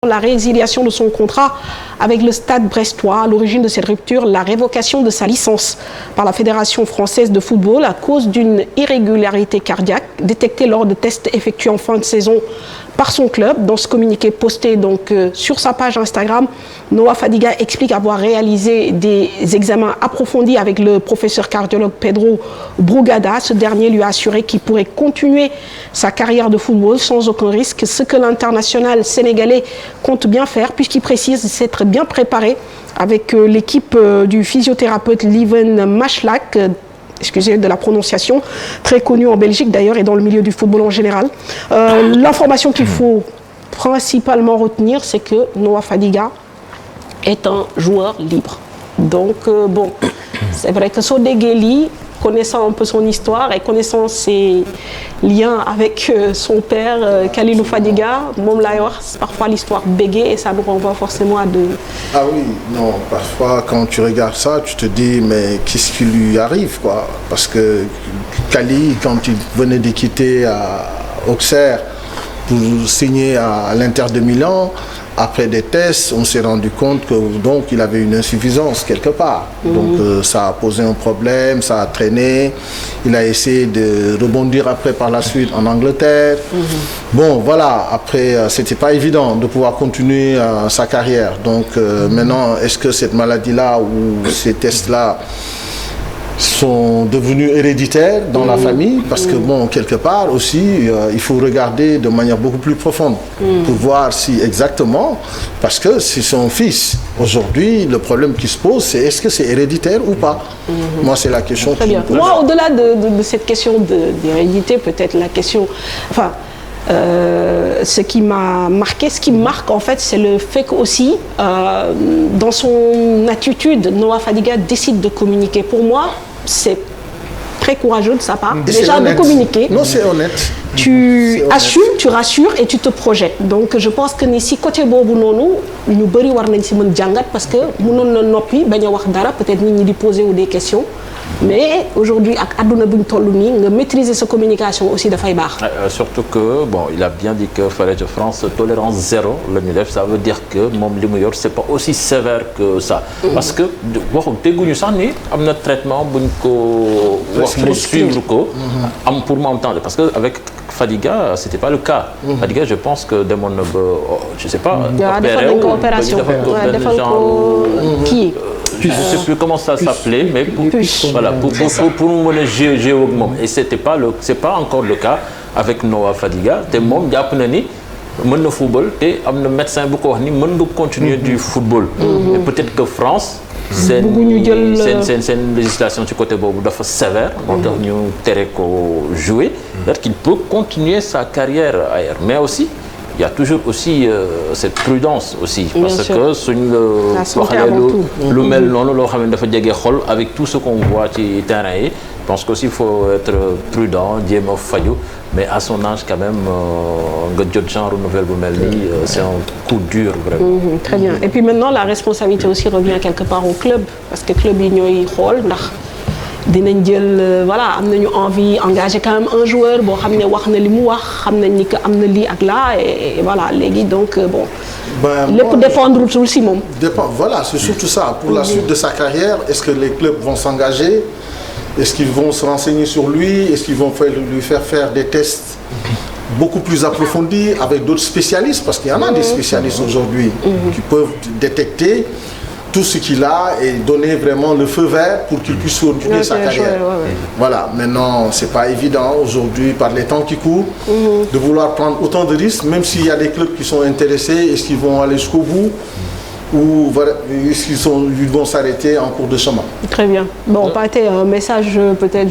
La résiliation de son contrat avec le Stade brestois. À l'origine de cette rupture, la révocation de sa licence par la Fédération française de football à cause d'une irrégularité cardiaque détectée lors de tests effectués en fin de saison par son club. Dans ce communiqué posté sur sa page Instagram, Noah Fadiga explique avoir réalisé des examens approfondis avec le professeur cardiologue Pedro Brugada. Ce dernier lui a assuré qu'il pourrait continuer sa carrière de football sans aucun risque, ce que l'international sénégalais compte bien faire, puisqu'il précise s'être bien préparé avec l'équipe du physiothérapeute Lieven Machlak, excusez de la prononciation, très connu en Belgique d'ailleurs et dans le milieu du football en général. L'information qu'il faut principalement retenir, c'est que Noah Fadiga est un joueur libre. Donc bon, c'est vrai que Sodegeli, connaissant un peu son histoire et connaissant ses liens avec son père, Kalilou Fadiga, c'est parfois l'histoire bégayée et ça nous renvoie forcément à de... Ah oui, non, parfois quand tu regardes ça, tu te dis mais qu'est-ce qui lui arrive quoi? Parce que Kali, quand il venait de quitter Auxerre pour signer à l'Inter de Milan, après des tests, on s'est rendu compte que donc il avait une insuffisance quelque part. Donc ça a posé un problème, ça a traîné. Il a essayé de rebondir après par la suite en Angleterre. Bon, voilà. Après, c'était pas évident de pouvoir continuer sa carrière. Donc maintenant, est-ce que cette maladie-là ou ces tests-là sont devenus héréditaires dans la famille, parce que bon, quelque part aussi, il faut regarder de manière beaucoup plus profonde pour voir si exactement, parce que c'est son fils. Aujourd'hui, le problème qui se pose, c'est est-ce que c'est héréditaire ou pas? Moi, c'est la question qui me pose. Moi, au-delà de cette question d'hérédité, peut-être la question... Enfin, ce qui m'a marqué, ce qui me marque en fait, c'est le fait qu'aussi, dans son attitude, Noah Fadiga décide de communiquer. Pour moi, c'est très courageux de sa part, déjà de communiquer. Non, c'est honnête. Tu assumes, tu rassures et tu te projettes. Donc je pense que si côté bobu nonou, ñu bari war nañ ci mën jangat parce que mënon na nopi baña wax dara, peut-être nit ñi di poser des questions. Mais aujourd'hui, ak aduna buñ tollu ni nga maîtriser sa communication aussi da fay bax. Surtout que bon, il a bien dit que fallait de France tolérance zéro le ñu def, ça veut dire que mom limu yor c'est pas aussi sévère que ça. Parce que waxu teguñu sax ni amna traitement buñ ko wax mu suivre ko am pour moi entendre parce que avec Fadiga, c'était pas le cas. Fadiga, je pense que dès mon je sais pas, opération qui je ne sais plus comment ça s'appelait, mais voilà, pour nous et c'est pas encore le cas avec Noah Fadiga. Te mom japp na ni mën na football te am na médecin bu ko wax ni mën nga continuer du football. Et peut-être que France c'est une législation du côté bobu dafa sévère, donc ñu téré ko jouer, c'est-à-dire qu'il peut continuer sa carrière ailleurs, mais aussi il y a toujours aussi cette prudence aussi, parce que suñ la lu mel noonu loo xam ne dafa jege xol avec tout ce qu'on voit ci terrain yi, je pense qu'aussi il faut être prudent, jéem a faju, mais à son âge quand même nga jot genre nouvelle bu mel nii c'est un coup dur vraiment. Très bien. Et puis maintenant la responsabilité aussi revient quelque part au club, parce que club yi ñooy xool ndax dinañ jël voilà am nañu envie engager quand même un joueur boo xam ne wax na li mu wax xam nañ ni que am na lii ak là et voilà léegi donc bon. lépp dépendre aussi moom. Voilà, c'est surtout ça. Pour la suite de sa carrière, est-ce que les clubs vont s'engager? Est-ce qu'ils vont se renseigner sur lui? Est-ce qu'ils vont lui faire des tests beaucoup plus approfondis avec d'autres spécialistes? Parce qu'il y en a des spécialistes aujourd'hui qui peuvent détecter tout ce qu'il a et donner vraiment le feu vert pour qu'il puisse continuer sa carrière. Voilà, maintenant, c'est pas évident aujourd'hui, par les temps qui courent, de vouloir prendre autant de risques, même s'il y a des clubs qui sont intéressés, est-ce qu'ils vont aller jusqu'au bout ou est-ce qu'ils vont s'arrêter en cours de chemin? Très bien. Bon, pas été un message peut-être